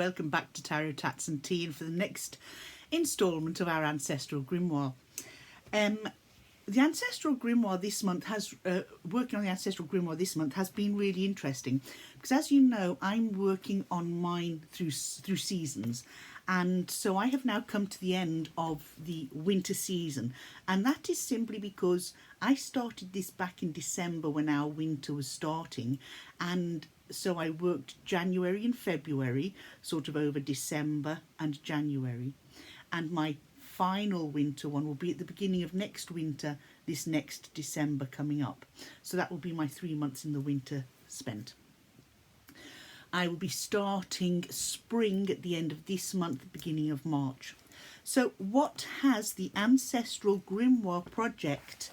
welcome back to Tarot Tats and Tea, and for the next instalment of our Ancestral Grimoire. The Ancestral Grimoire this month has, working on the Ancestral Grimoire this month has been really interesting, because as you know, I'm working on mine through seasons, and so I have now come to the end of the winter season, and that is simply because I started this back in December when our winter was starting, and so I worked January and February, sort of over December and January, and my final winter one will be at the beginning of next winter, this next December coming up. So that will be my 3 months in the winter spent. I will be starting spring at the end of this month, beginning of March. So what has the Ancestral Grimoire project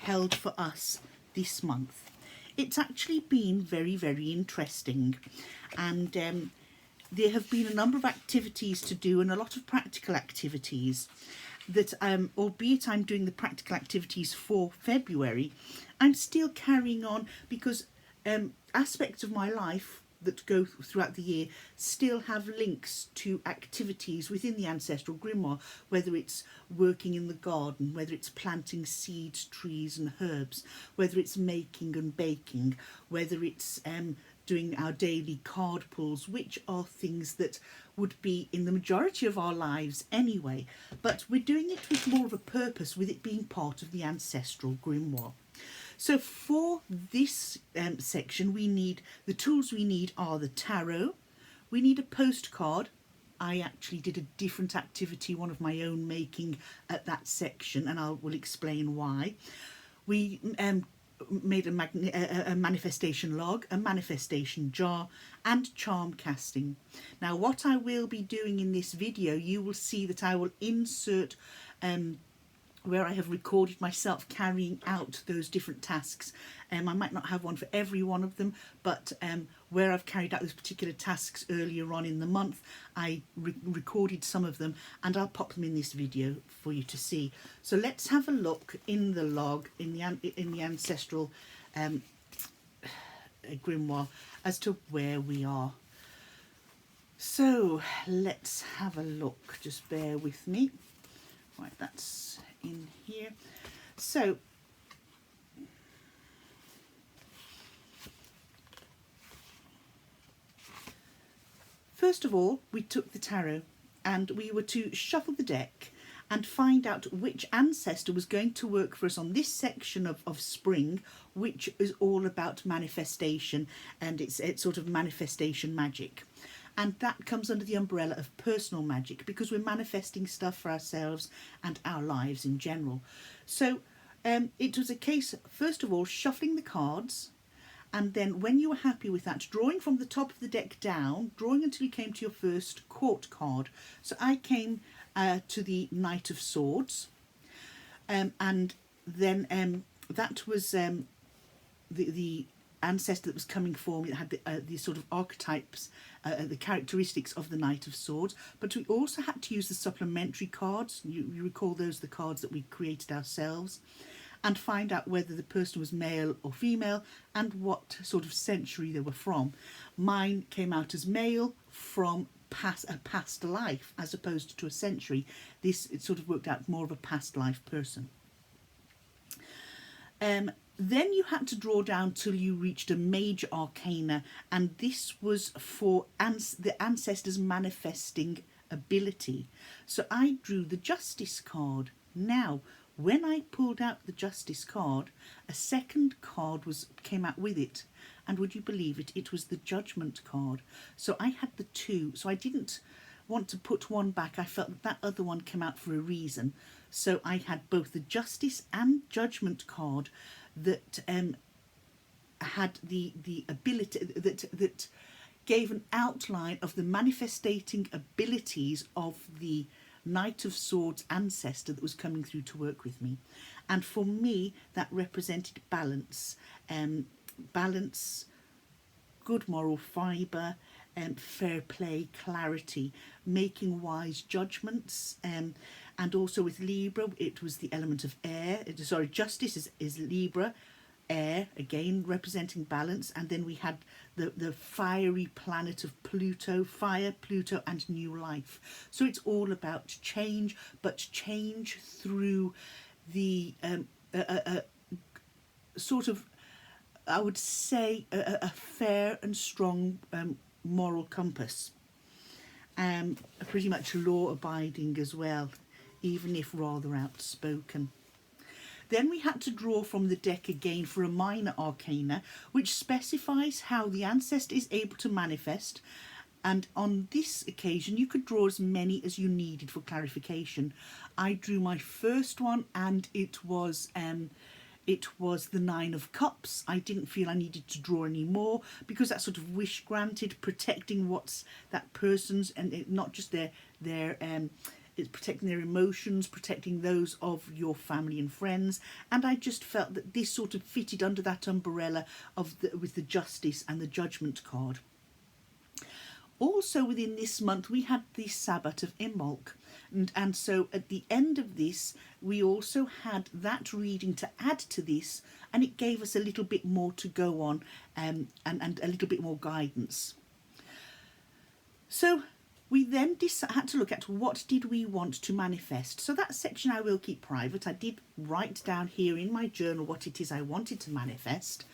held for us this month? It's actually been very, very interesting, and there have been a number of activities to do and a lot of practical activities that, albeit I'm doing the practical activities for February, I'm still carrying on because aspects of my life that go throughout the year still have links to activities within the Ancestral Grimoire, whether it's working in the garden, whether it's planting seeds, trees and herbs, whether it's making and baking, whether it's doing our daily card pulls, which are things that would be in the majority of our lives anyway, but we're doing it with more of a purpose, with it being part of the Ancestral Grimoire. So for this section, we need, the tools we need are the tarot, we need a postcard. I actually did a different activity, one of my own making at that section, and I will explain why. We made a manifestation log, a manifestation jar and charm casting. Now what I will be doing in this video, you will see that I will insert where I have recorded myself carrying out those different tasks. I might not have one for every one of them, but where I've carried out those particular tasks earlier on in the month, I recorded some of them, and I'll pop them in this video for you to see. So let's have a look in the log, in the Ancestral Grimoire, as to where we are. So let's have a look, just bear with me. Right, that's in here. So first of all, we took the tarot and we were to shuffle the deck and find out which ancestor was going to work for us on this section of spring, which is all about manifestation, and it's sort of manifestation magic. And that comes under the umbrella of personal magic, because we're manifesting stuff for ourselves and our lives in general. So it was a case, first of all, shuffling the cards, and then when you were happy with that, drawing from the top of the deck down, drawing until you came to your first court card. So I came to the Knight of Swords, and then that was the ancestor that was coming for me, that had the sort of archetypes, the characteristics of the Knight of Swords. But we also had to use the supplementary cards. You recall those, the cards that we created ourselves, and find out whether the person was male or female and what sort of century they were from. Mine came out as male, from a past life as opposed to a century. It sort of worked out more of a past life person. Then you had to draw down till you reached a major arcana, and this was for the ancestors' manifesting ability. So I drew the Justice card. Now, when I pulled out the Justice card, a second card came out with it, and would you believe it, it was the Judgment card. So I had the two, so I didn't want to put one back. I felt that other one came out for a reason. So I had both the Justice and Judgment card that had the ability, that gave an outline of the manifesting abilities of the Knight of Swords ancestor that was coming through to work with me. And for me, that represented balance, balance, good moral fibre, fair play, clarity, making wise judgments, and also with Libra, it was the element of air. Justice is Libra, air, again representing balance, and then we had the fiery planet of Pluto, fire, Pluto and new life. So it's all about change, but change through the sort of, I would say, a fair and strong moral compass. Pretty much law abiding as well, even if rather outspoken. Then we had to draw from the deck again for a minor arcana, which specifies how the ancestor is able to manifest. And on this occasion, you could draw as many as you needed for clarification. I drew my first one, and it was the Nine of Cups. I didn't feel I needed to draw any more because that sort of wish granted, protecting what's that person's, and it, not just their it's protecting their emotions, protecting those of your family and friends. And I just felt that this sort of fitted under that umbrella of with the Justice and the Judgment card. Also within this month we had the Sabbath of Imbolc, and so at the end of this we also had that reading to add to this, and it gave us a little bit more to go on, and a little bit more guidance. So we then had to look at what did we want to manifest. So that section I will keep private. I did write down here in my journal what it is I wanted to manifest.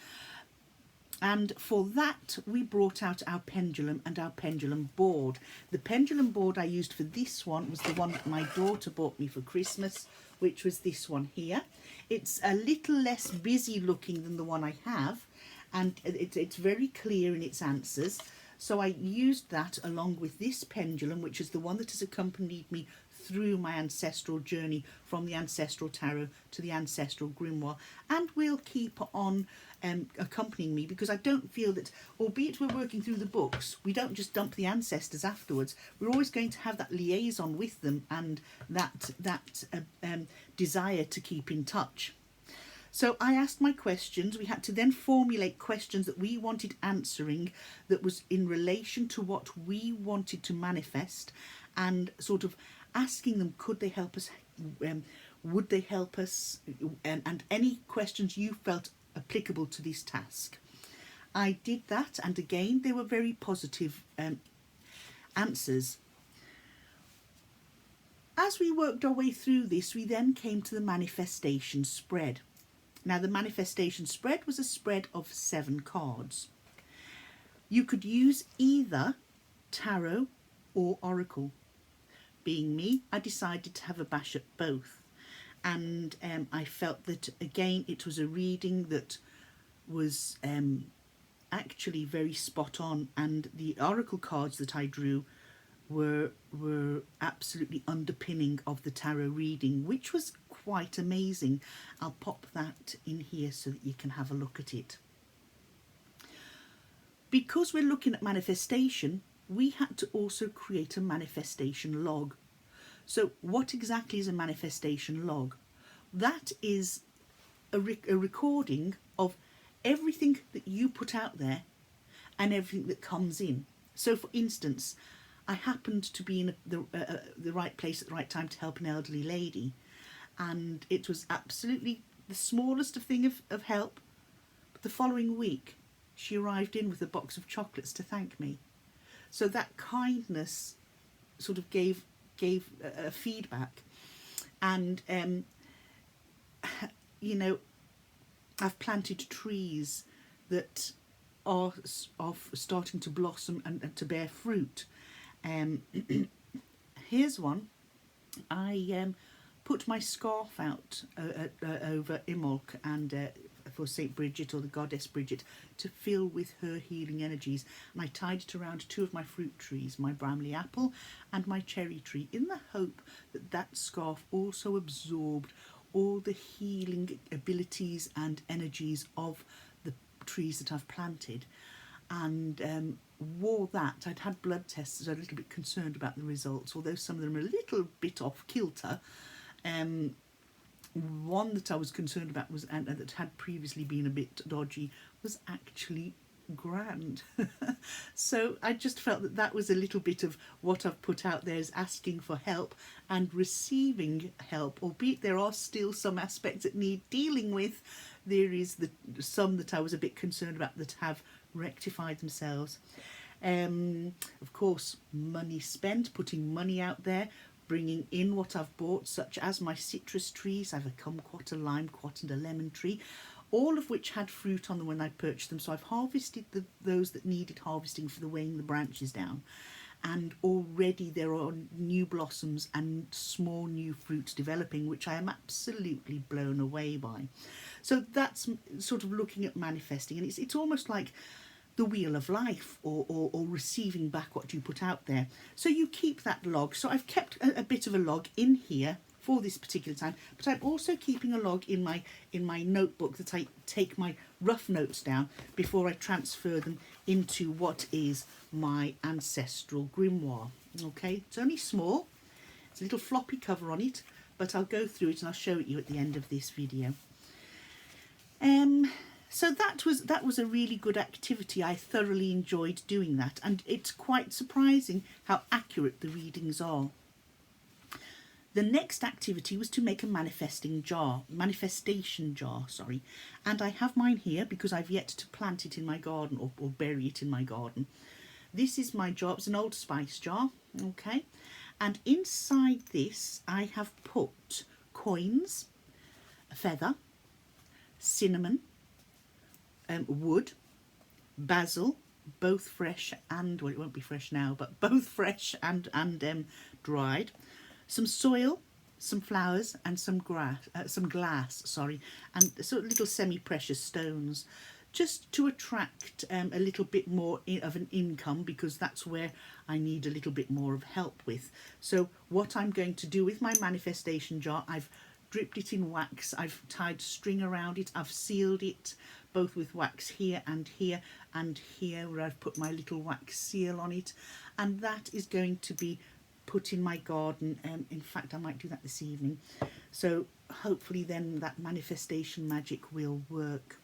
And for that, we brought out our pendulum and our pendulum board. The pendulum board I used for this one was the one that my daughter bought me for Christmas, which was this one here. It's a little less busy looking than the one I have, and it's very clear in its answers. So I used that along with this pendulum, which is the one that has accompanied me through my ancestral journey from the Ancestral Tarot to the Ancestral Grimoire, and will keep on accompanying me, because I don't feel that, albeit we're working through the books, we don't just dump the ancestors afterwards. We're always going to have that liaison with them and that desire to keep in touch. So I asked my questions. We had to then formulate questions that we wanted answering, that was in relation to what we wanted to manifest, and sort of asking them, could they help us, would they help us, and any questions you felt applicable to this task. I did that, and again they were very positive answers. As we worked our way through this, we then came to the manifestation spread. Now, the manifestation spread was a spread of 7 cards. You could use either tarot or oracle. Being me, I decided to have a bash at both. And I felt that, again, it was a reading that was actually very spot on. And the oracle cards that I drew were absolutely underpinning of the tarot reading, which was quite amazing. I'll pop that in here so that you can have a look at it. Because we're looking at manifestation, we had to also create a manifestation log. So what exactly is a manifestation log? That is a recording of everything that you put out there and everything that comes in. So for instance, I happened to be in the right place at the right time to help an elderly lady, and it was absolutely the smallest of thing of help. But the following week, she arrived in with a box of chocolates to thank me. So that kindness sort of gave a feedback, and you know, I've planted trees that are starting to blossom and to bear fruit. Here's one. I put my scarf out over Imbolc and for Saint Bridget, or the goddess Bridget, to fill with her healing energies, and I tied it around 2 of my fruit trees, my Bramley apple and my cherry tree, in the hope that that scarf also absorbed all the healing abilities and energies of the trees that I've planted. And wore that. I'd had blood tests, so I was a little bit concerned about the results, although some of them are a little bit off kilter. One that I was concerned about was, and that had previously been a bit dodgy, was actually grand. So I just felt that that was a little bit of what I've put out there, is asking for help and receiving help, albeit there are still some aspects that need dealing with. There is some that I was a bit concerned about that have rectified themselves. Of course, money spent, putting money out there, bringing in what I've bought, such as my citrus trees. I have a kumquat, a limequat and a lemon tree, all of which had fruit on them when I purchased them. So I've harvested those that needed harvesting for the weighing the branches down. And already there are new blossoms and small new fruits developing, which I am absolutely blown away by. So that's sort of looking at manifesting, and it's almost like the wheel of life, or receiving back what you put out there. So you keep that log. So I've kept a bit of a log in here for this particular time, but I'm also keeping a log in my notebook that I take my rough notes down before I transfer them into what is my Ancestral Grimoire. Okay, it's only small, it's a little floppy cover on it, but I'll go through it and I'll show it you at the end of this video. So that was a really good activity. I thoroughly enjoyed doing that, and it's quite surprising how accurate the readings are. The next activity was to make a manifestation jar, and I have mine here because I've yet to plant it in my garden, or bury it in my garden. This is my jar. It's an old spice jar, okay, and inside this I have put coins, a feather, cinnamon, wood, basil, both fresh and, well, it won't be fresh now, but both fresh and dried, some soil, some flowers, and some glass, and sort of little semi-precious stones, just to attract a little bit more of an income, because that's where I need a little bit more of help with. So what I'm going to do with my manifestation jar, I've dripped it in wax, I've tied string around it, I've sealed it both with wax here and here and here, where I've put my little wax seal on it, and that is going to be put in my garden. In fact, I might do that this evening, so hopefully then that manifestation magic will work.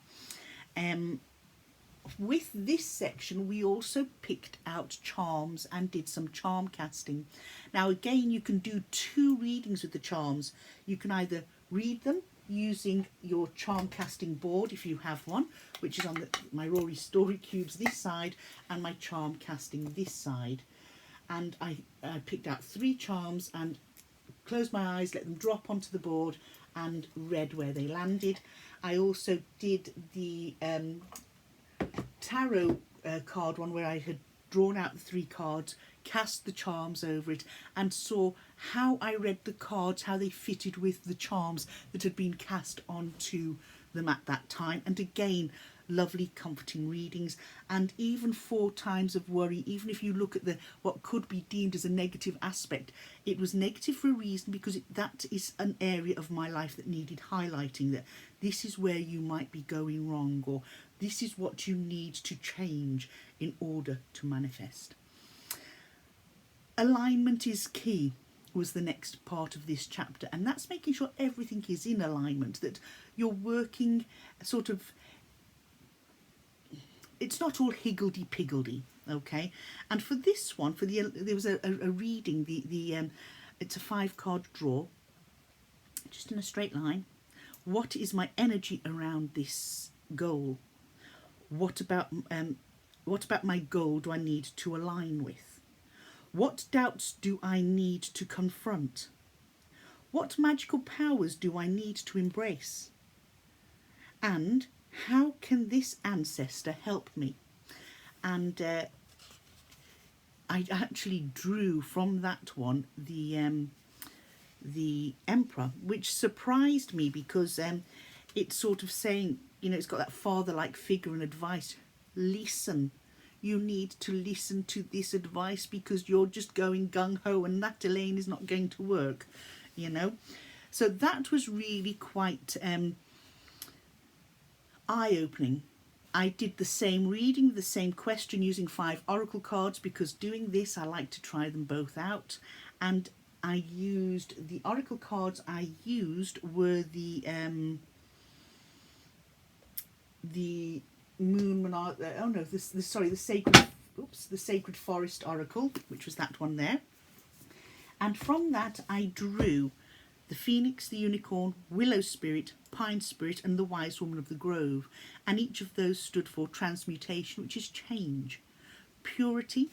With this section we also picked out charms and did some charm casting. Now again, you can do two readings with the charms. You can either read them using your charm casting board, if you have one, which is on my Rory Story Cubes this side and my charm casting this side. And I picked out 3 charms and closed my eyes, let them drop onto the board, and read where they landed. I also did the tarot card one, where I had drawn out the 3 cards, cast the charms over it, and saw how I read the cards, how they fitted with the charms that had been cast onto them at that time. And again, lovely comforting readings. And even 4 times of worry, even if you look at what could be deemed as a negative aspect, it was negative for a reason, because that is an area of my life that needed highlighting, that this is where you might be going wrong, or this is what you need to change in order to manifest. Alignment is key was the next part of this chapter, and that's making sure everything is in alignment, that you're working sort of, it's not all higgledy-piggledy, okay? And for this one, there was a reading, it's a 5-card draw, just in a straight line. What is my energy around this goal? What about my goal do I need to align with? What doubts do I need to confront? What magical powers do I need to embrace? And how can this ancestor help me? And I actually drew from that one the Emperor, which surprised me, because it's sort of saying, you know, it's got that father-like figure and advice. Listen. You need to listen to this advice, because you're just going gung-ho and that, Elaine, is not going to work, you know. So that was really quite eye-opening. I did the same reading, the same question, using 5 oracle cards, because doing this I like to try them both out. And I used the oracle cards I used were the Moon Monarch. Oh no, sorry, the Sacred. Oops, the Sacred Forest Oracle, which was that one there. And from that, I drew the Phoenix, the Unicorn, Willow Spirit, Pine Spirit, and the Wise Woman of the Grove. And each of those stood for transmutation, which is change. Purity,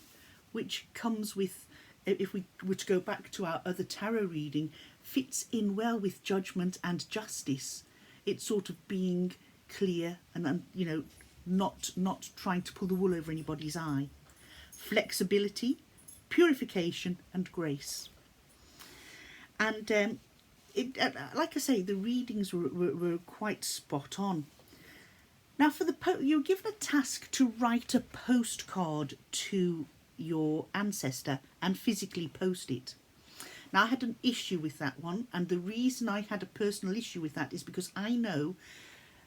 which comes with, if we were to go back to our other tarot reading, fits in well with judgment and justice. It's sort of being clear and you know, not trying to pull the wool over anybody's eye. Flexibility, purification, and grace. And like I say, the readings were quite spot on. Now, for you're given a task to write a postcard to your ancestor and physically post it. Now, I had an issue with that one, and the reason I had a personal issue with that is because I know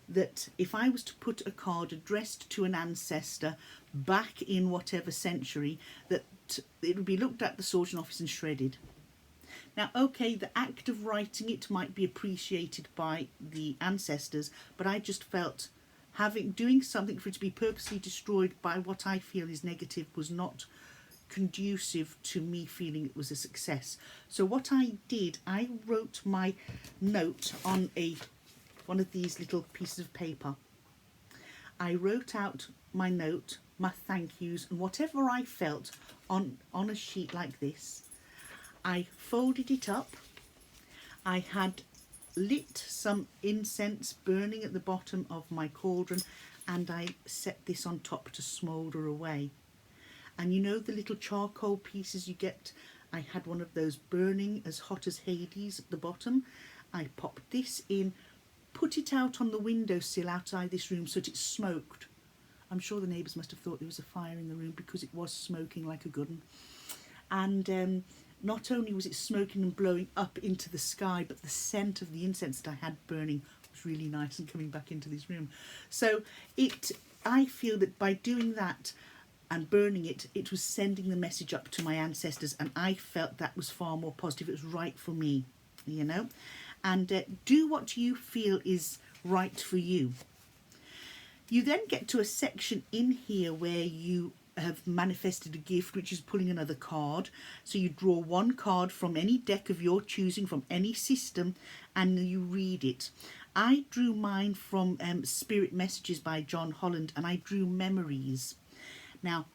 that if I was to put a card addressed to an ancestor back in whatever century, that it would be looked at the Sorting Office and shredded. Now, okay, the act of writing it might be appreciated by the ancestors, but I just felt doing something for it to be purposely destroyed by what I feel is negative was not conducive to me feeling it was a success. So what I did, I wrote my note on one of these little pieces of paper. I wrote out my note, my thank yous, and whatever I felt on a sheet like this. I folded it up. I had lit some incense burning at the bottom of my cauldron, and I set this on top to smoulder away. And you know the little charcoal pieces you get? I had one of those burning as hot as Hades at the bottom. I popped this in, put it out on the windowsill outside this room so that it smoked. I'm sure the neighbours must have thought there was a fire in the room because it was smoking like a good one. And not only was it smoking and blowing up into the sky, but the scent of the incense that I had burning was really nice and coming back into this room. So I feel that by doing that and burning it, it was sending the message up to my ancestors, and I felt that was far more positive. It was right for me, you know. And do what you feel is right for you. You then get to a section in here where you have manifested a gift, which is pulling another card. So you draw one card from any deck of your choosing, from any system, and you read it. I drew mine from Spirit Messages by John Holland, and I drew Memories. Now,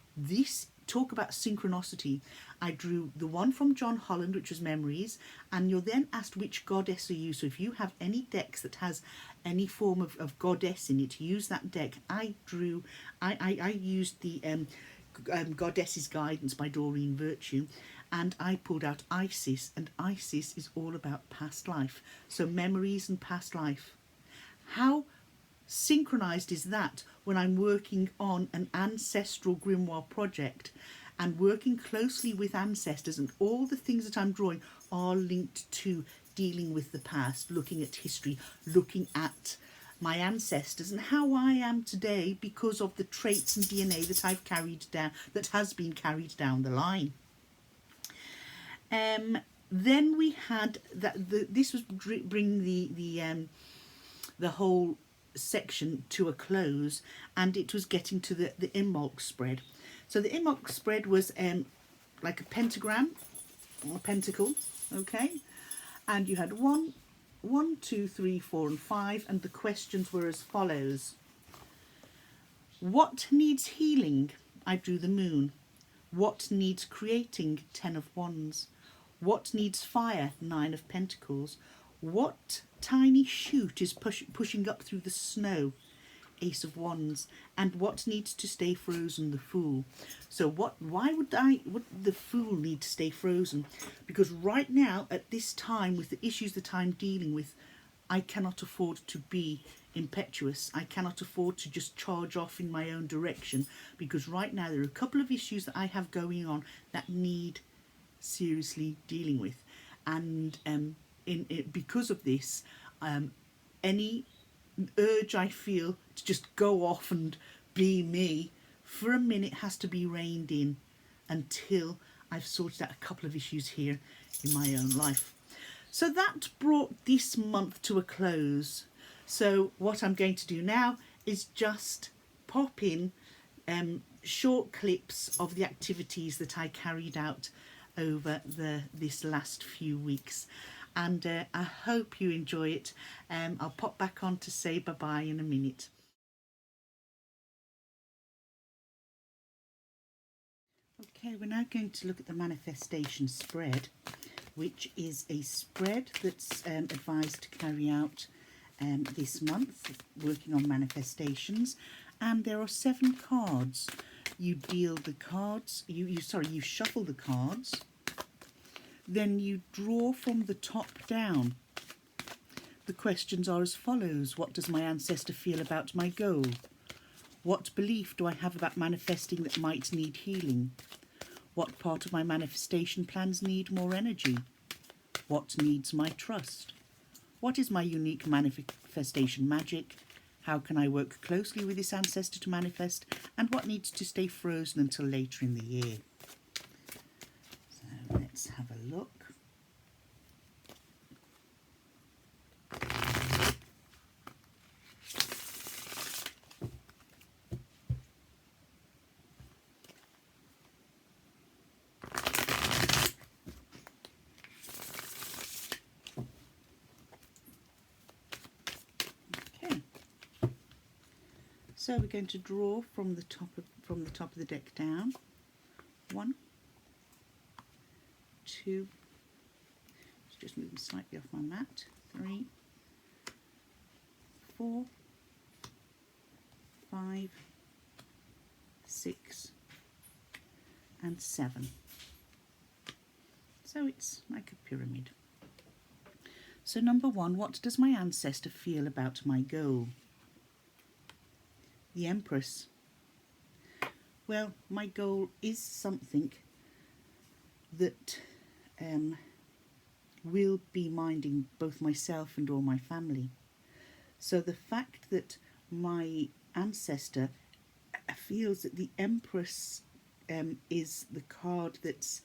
talk about synchronicity. I drew the one from John Holland, which was Memories, and you're then asked which goddess are you. So if you have any decks that has any form of goddess in it, use that deck. I used the Goddess's Guidance by Doreen Virtue, and I pulled out Isis, and Isis is all about past life. So Memories and past life. How synchronized is that when I'm working on an ancestral grimoire project and working closely with ancestors, and all the things that I'm drawing are linked to dealing with the past, looking at history, looking at my ancestors and how I am today because of the traits and DNA that I've carried down, that has been carried down the line. Then we had this was bringing the whole section to a close, and it was getting to the Imbolc spread. So the Imbolc spread was like a pentagram or a pentacle, okay, and you had 1, 2, 3, 4 and 5, and the questions were as follows. What needs healing? I drew the moon. What needs creating? 10 of wands. What needs fire? 9 of pentacles. What tiny shoot is pushing up through the snow? Ace of wands. And what needs to stay frozen? The fool. So why would the fool need to stay frozen? Because right now at this time, with the issues that I'm dealing with, I cannot afford to be impetuous. I cannot afford to just charge off in my own direction, because right now there are a couple of issues that I have going on that need seriously dealing with, and because of this, any urge I feel to just go off and be me for a minute has to be reined in until I've sorted out a couple of issues here in my own life. So that brought this month to a close. So what I'm going to do now is just pop in short clips of the activities that I carried out over this last few weeks, and I hope you enjoy it. I'll pop back on to say bye-bye in a minute. Okay, we're now going to look at the manifestation spread, which is a spread that's advised to carry out this month, working on manifestations. And there are 7 cards. You deal the cards, you shuffle the cards, then you draw from the top down. The questions are as follows. What does my ancestor feel about my goal? What belief do I have about manifesting that might need healing? What part of my manifestation plans need more energy? What needs my trust? What is my unique manifestation magic? How can I work closely with this ancestor to manifest? And what needs to stay frozen until later in the year? So let's have a look. So we're going to draw from the top of the deck down. 1, 2. Let's just move them slightly off my mat. 3, 4, 5, 6, and 7. So it's like a pyramid. So number 1, what does my ancestor feel about my goal? The Empress. Well, my goal is something that will be minding both myself and all my family. So the fact that my ancestor feels that the Empress is the card that's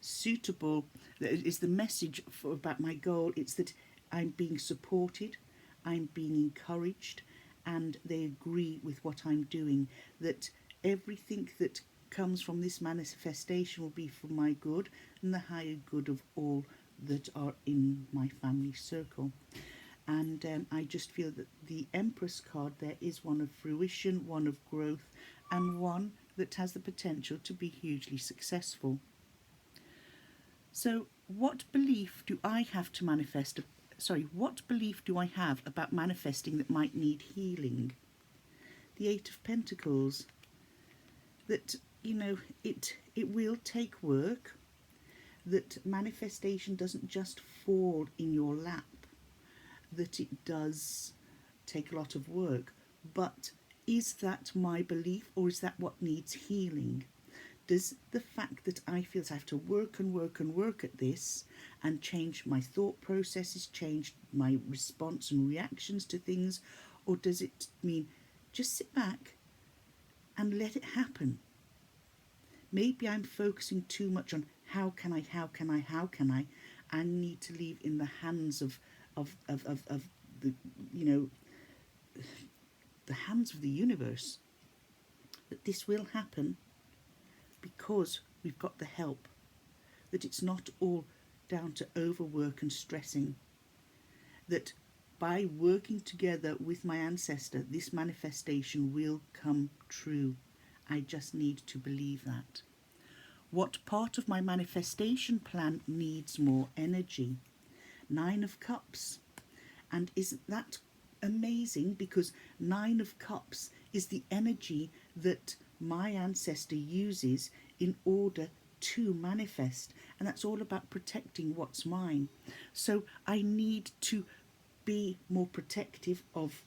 suitable, that is the message about my goal, it's that I'm being supported, I'm being encouraged, and they agree with what I'm doing, that everything that comes from this manifestation will be for my good and the higher good of all that are in my family circle. And I just feel that the Empress card there is one of fruition, one of growth, and one that has the potential to be hugely successful. So what belief do I have to manifest? What belief do I have about manifesting that might need healing? The 8 of Pentacles. That, you know, it will take work. That manifestation doesn't just fall in your lap. That it does take a lot of work. But is that my belief, or is that what needs healing? Does the fact that I feel that I have to work and work and work at this and change my thought processes, change my response and reactions to things, or does it mean just sit back and let it happen? Maybe I'm focusing too much on how can I, I need to leave in the hands of the, you know, the hands of the universe, that this will happen because we've got the help, that it's not all down to overwork and stressing, that by working together with my ancestor, this manifestation will come true. I just need to believe that. What part of my manifestation plan needs more energy? 9 of Cups. And isn't that amazing? Because 9 of Cups is the energy that my ancestor uses in order to manifest, and that's all about protecting what's mine. So I need to be more protective of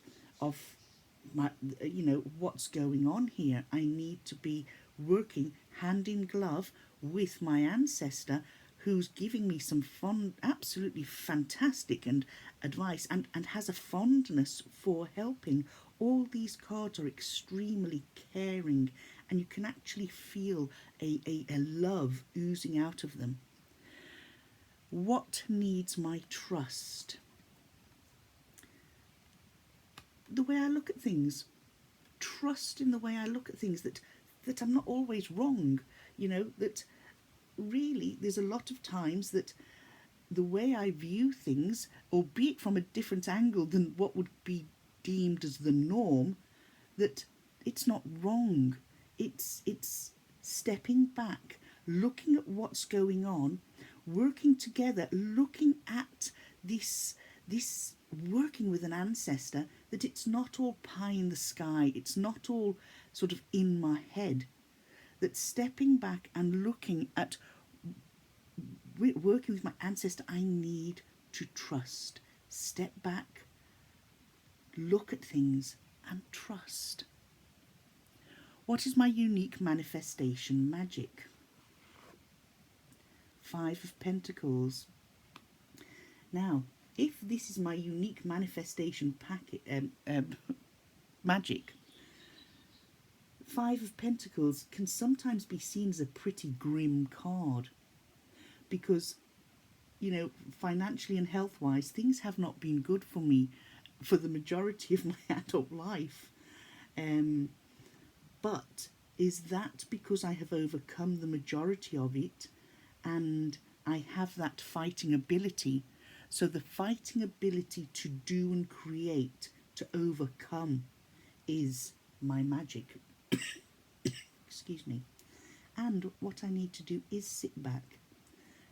my, you know, what's going on here. I need to be working hand in glove with my ancestor, who's giving me some fond, absolutely fantastic and advice, and has a fondness for helping. All these cards are extremely caring, and you can actually feel a love oozing out of them. What needs my trust? The way I look at things, trust in the way I look at things, that I'm not always wrong, you know, that really there's a lot of times that the way I view things, albeit from a different angle than what would be deemed as the norm, that it's not wrong. It's stepping back, looking at what's going on, working together, looking at this working with an ancestor, that it's not all pie in the sky, it's not all sort of in my head, that stepping back and looking at working with my ancestor, I need to trust. Step back, look at things and trust. What is my unique manifestation magic? 5 of Pentacles. Now, if this is my unique manifestation magic, 5 of Pentacles can sometimes be seen as a pretty grim card, because, you know, financially and health-wise, things have not been good for me for the majority of my adult life. But is that because I have overcome the majority of it and I have that fighting ability? So the fighting ability to do and create, to overcome, is my magic. Excuse me. And what I need to do is sit back.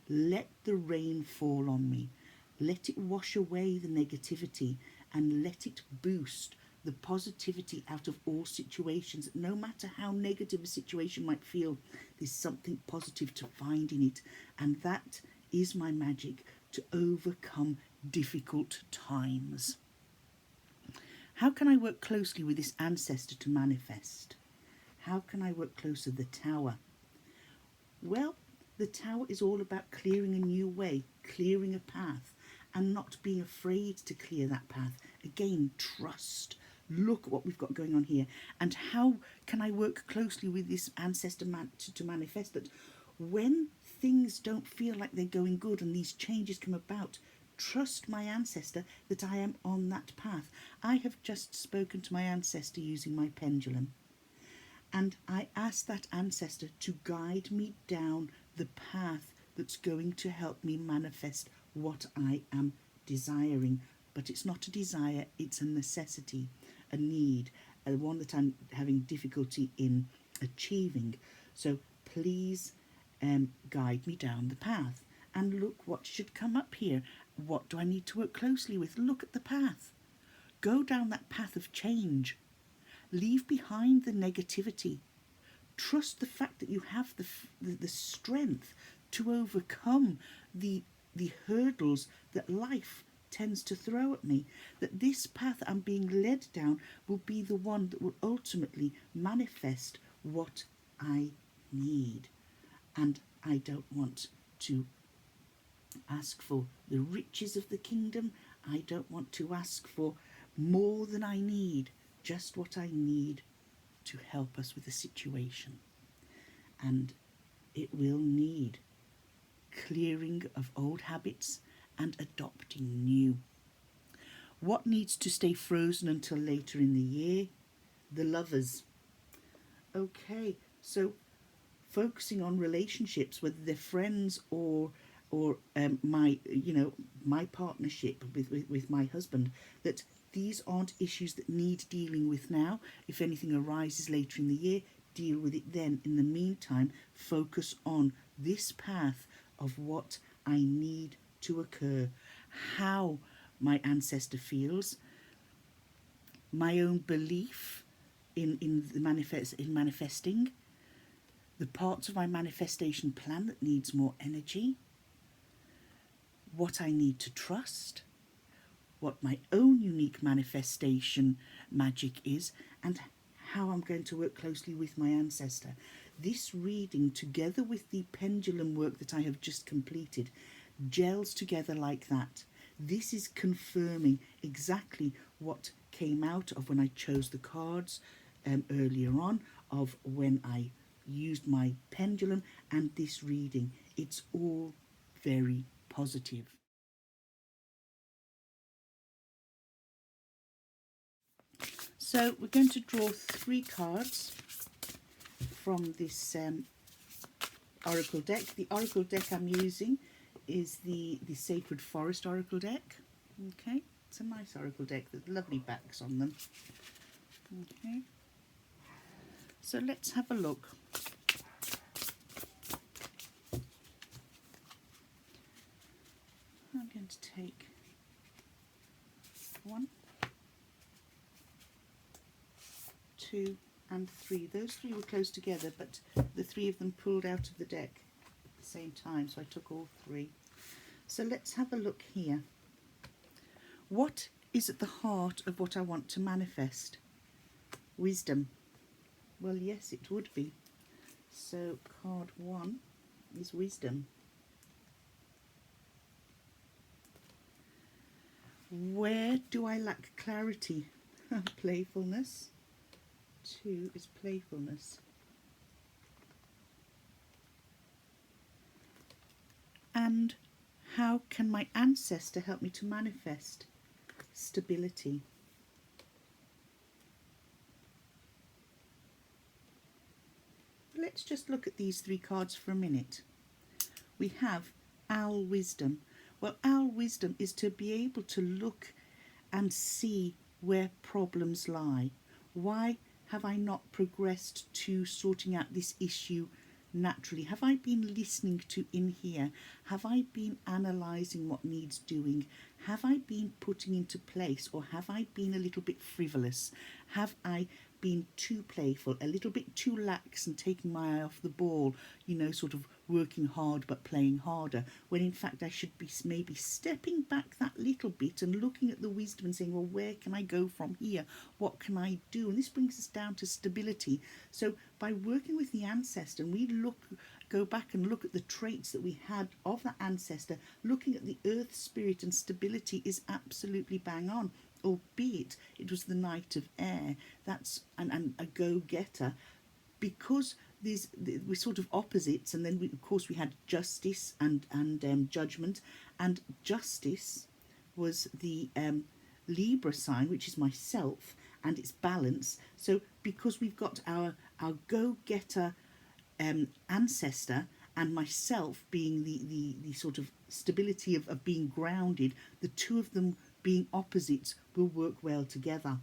Let the rain fall on me. Let it wash away the negativity and let it boost the positivity out of all situations. No matter how negative a situation might feel, there's something positive to find in it. And that is my magic, to overcome difficult times. How can I work closely with this ancestor to manifest? How can I work closer? The Tower. Well, the Tower is all about clearing a new way, clearing a path, and not being afraid to clear that path. Again, trust. Look at what we've got going on here. And how can I work closely with this ancestor to manifest that when things don't feel like they're going good and these changes come about, trust my ancestor that I am on that path. I have just spoken to my ancestor using my pendulum, and I asked that ancestor to guide me down the path that's going to help me manifest what I am desiring. But it's not a desire, it's a necessity, a need, a one that I'm having difficulty in achieving. So please guide me down the path. And look what should come up here. What do I need to work closely with? Look at the path. Go down that path of change. Leave behind the negativity. Trust the fact that you have the strength to overcome the hurdles that life tends to throw at me. That this path I'm being led down will be the one that will ultimately manifest what I need. And I don't want to ask for the riches of the kingdom. I don't want to ask for more than I need, just what I need to help us with the situation. And it will need clearing of old habits and adopting new. What needs to stay frozen until later in the year? The Lovers. Okay, so focusing on relationships, whether they're friends or my partnership with my husband, that these aren't issues that need dealing with now. If anything arises later in the year, deal with it then. In the meantime, focus on this path of what I need to occur, how my ancestor feels, my own belief in manifesting, the parts of my manifestation plan that needs more energy, what I need to trust, what my own unique manifestation magic is, and how I'm going to work closely with my ancestor. This reading, together with the pendulum work that I have just completed, gels together like that. This is confirming exactly what came out of when I chose the cards earlier on, of when I used my pendulum, and this reading. It's all very positive. So we're going to draw 3 cards from this oracle deck. The oracle deck I'm using is the Sacred Forest oracle deck. Okay, it's a nice oracle deck with lovely backs on them. Okay, so let's have a look. I'm going to take 1, 2 and 3. Those 3 were close together, but the 3 of them pulled out of the deck at the same time, so I took all 3. So let's have a look here. What is at the heart of what I want to manifest? Wisdom. Well, yes, it would be. So card 1 is wisdom. Where do I lack clarity? Playfulness. 2 is playfulness. And how can my ancestor help me to manifest? Stability. Let's just look at these 3 cards for a minute. We have Owl Wisdom. Well, Owl Wisdom is to be able to look and see where problems lie. Why have I not progressed to sorting out this issue naturally? Have I been listening to in here? Have I been analysing what needs doing? Have I been putting into place, or have I been a little bit frivolous? Have I been too playful, a little bit too lax and taking my eye off the ball, you know, sort of working hard but playing harder, when in fact I should be maybe stepping back that little bit and looking at the wisdom and saying, well, where can I go from here? What can I do? And this brings us down to stability. So by working with the ancestor, and we go back and look at the traits that we had of that ancestor, looking at the earth spirit, and stability is absolutely bang on. Albeit it was the Knight of Air, that's and a go-getter, because we're sort of opposites. And then of course we had justice and judgment, and justice was the Libra sign, which is myself, and it's balance. So because we've got our go-getter ancestor, and myself being the sort of stability of being grounded, the two of them being opposites will work well together.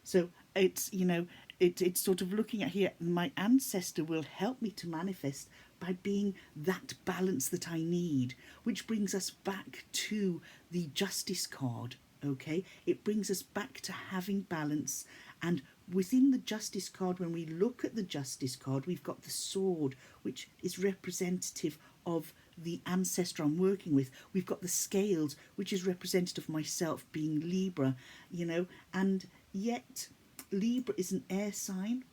So it's, you know, it's sort of looking at here, my ancestor will help me to manifest by being that balance that I need, which brings us back to the Justice card. Okay, it brings us back to having balance. And within the Justice card, when we look at the Justice card, we've got the sword, which is representative of the ancestor I'm working with. We've got the scales, which is representative of myself being Libra, you know, and yet Libra is an air sign,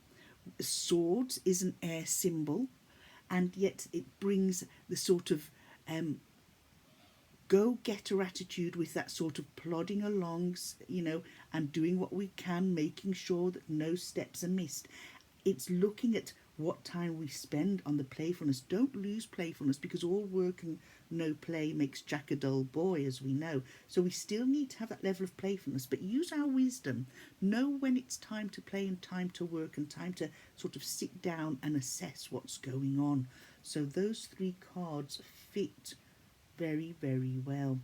swords is an air symbol, and yet it brings the sort of go-getter attitude with that sort of plodding along, you know, and doing what we can, making sure that no steps are missed. It's looking at what time we spend on the playfulness. Don't lose playfulness, because all work and no play makes Jack a dull boy, as we know. So we still need to have that level of playfulness, but use our wisdom. Know when it's time to play and time to work and time to sort of sit down and assess what's going on. So those 3 cards fit very, very well.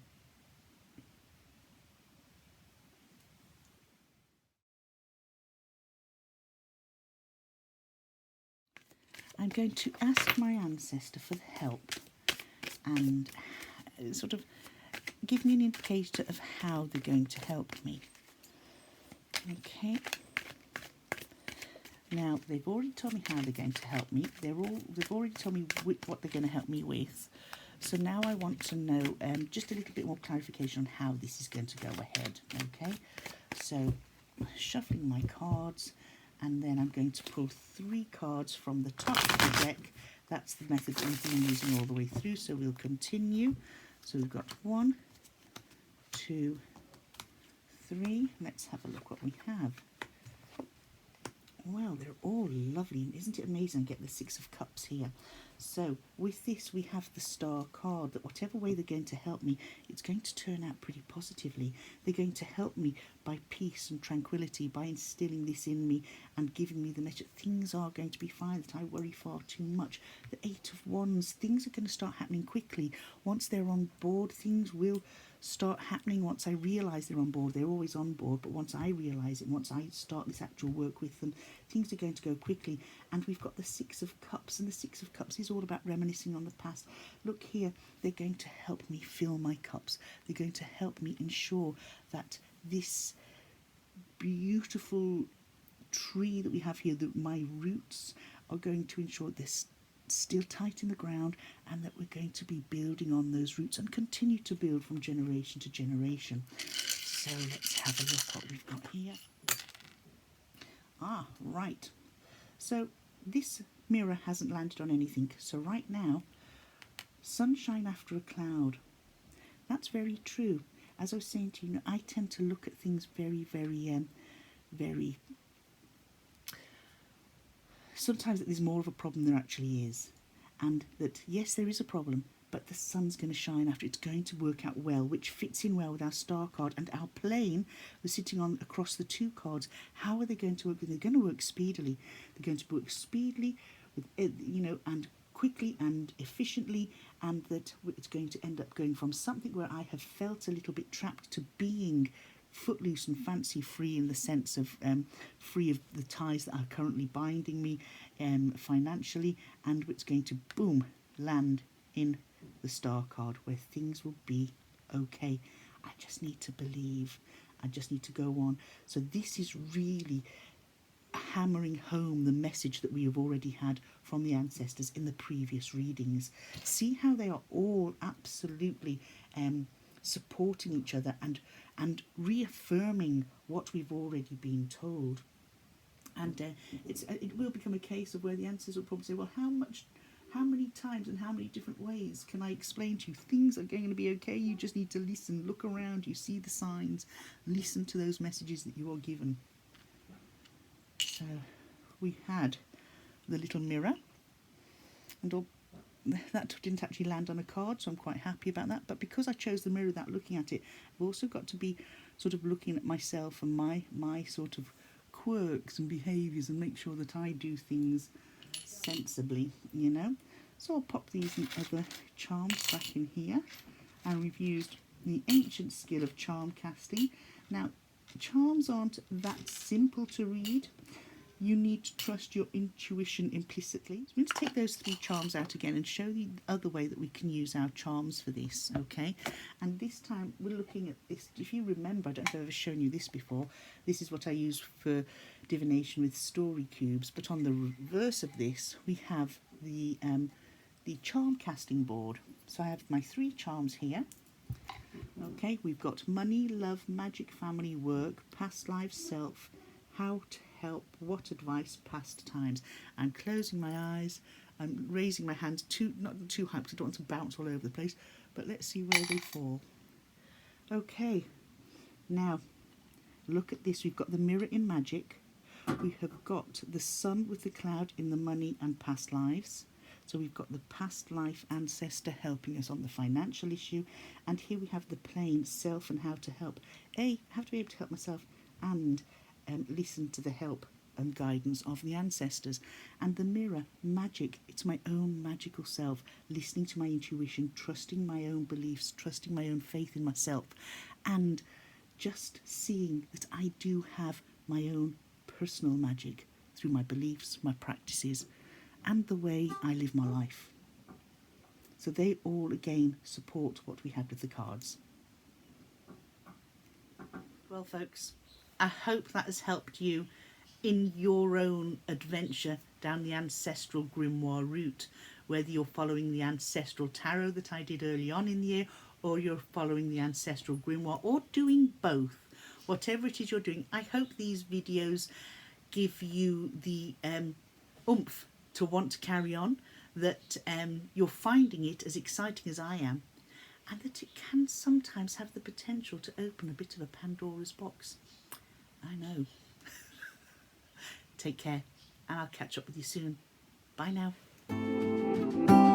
I'm going to ask my ancestor for help and sort of give me an indicator of how they're going to help me. Okay. Now, they've already told me how they're going to help me. They've already told me what they're going to help me with. So now I want to know just a little bit more clarification on how this is going to go ahead. Okay. So shuffling my cards, and then I'm going to pull 3 cards from the top of the deck. That's the method that we've been using all the way through, so we'll continue. So we've got 1, 2, 3. Let's have a look what we have. Well, they're all lovely. Isn't it amazing? Get the 6 of Cups here. So with this, we have the star card, that whatever way they're going to help me, it's going to turn out pretty positively. They're going to help me by peace and tranquility, by instilling this in me and giving me the message that things are going to be fine, that I worry far too much. The Eight of Wands, things are going to start happening quickly. Once they're on board, things will start happening. Once I realise they're on board, they're always on board, but once I realise it, once I start this actual work with them, things are going to go quickly. And we've got the Six of Cups, and the Six of Cups is all about reminiscing on the past. Look here, they're going to help me fill my cups. They're going to help me ensure that this beautiful tree that we have here, that my roots are going to ensure this still tight in the ground, and that we're going to be building on those roots and continue to build from generation to generation. So let's have a look what we've got here. Right. So this mirror hasn't landed on anything. So right now, sunshine after a cloud. That's very true. As I was saying to you, I tend to look at things very, very sometimes that there's more of a problem than there actually is, and that yes, there is a problem, but the sun's going to shine after. It's going to work out well, which fits in well with our star card and our plane. We're sitting on across the two cards. How are they going to work? They're going to work speedily. They're going to work speedily, with and quickly and efficiently, and that it's going to end up going from something where I have felt a little bit trapped to being footloose and fancy free, in the sense of free of the ties that are currently binding me financially, and it's going to boom land in the star card where things will be okay. I just need to believe. I just need to go on. So this is really hammering home the message that we have already had from the ancestors in the previous readings. See how they are all absolutely supporting each other and reaffirming what we've already been told. And it will become a case of where the ancestors will probably say, well, how many times and how many different ways can I explain to you? Things are going to be okay. You just need to listen, look around, you see the signs, listen to those messages that you are given. So we had the little mirror, and that didn't actually land on a card, so I'm quite happy about that. But because I chose the mirror without looking at it, I've also got to be sort of looking at myself and my sort of quirks and behaviours, and make sure that I do things sensibly, So I'll pop these other charms back in here, and we've used the ancient skill of charm casting. Now, charms aren't that simple to read. You need to trust your intuition implicitly. So I'm going to take those three charms out again and show you the other way that we can use our charms for this, okay? And this time we're looking at this. If you remember, I don't know if I've ever shown you this before. This is what I use for divination with story cubes. But on the reverse of this, we have the charm casting board. So I have my three charms here. Okay, we've got money, love, magic, family, work, past life, self, how to help, what advice, past times. I'm closing my eyes, I'm raising my hands not too high because I don't want to bounce all over the place, but let's see where they fall. Okay, now look at this. We've got the mirror in magic, we have got the sun with the cloud in the money and past lives. So we've got the past life ancestor helping us on the financial issue, and here we have the plane self and how to help. I have to be able to help myself and listen to the help and guidance of the ancestors. And the mirror, magic, it's my own magical self, listening to my intuition, trusting my own beliefs, trusting my own faith in myself, and just seeing that I do have my own personal magic through my beliefs, my practices, and the way I live my life. So they all again support what we had with the cards. Well, folks, I hope that has helped you in your own adventure down the Ancestral Grimoire route, whether you're following the Ancestral Tarot that I did early on in the year, or you're following the Ancestral Grimoire, or doing both. Whatever it is you're doing, I hope these videos give you the oomph to want to carry on, that you're finding it as exciting as I am, and that it can sometimes have the potential to open a bit of a Pandora's box. I know. Take care, and I'll catch up with you soon. Bye now. bye.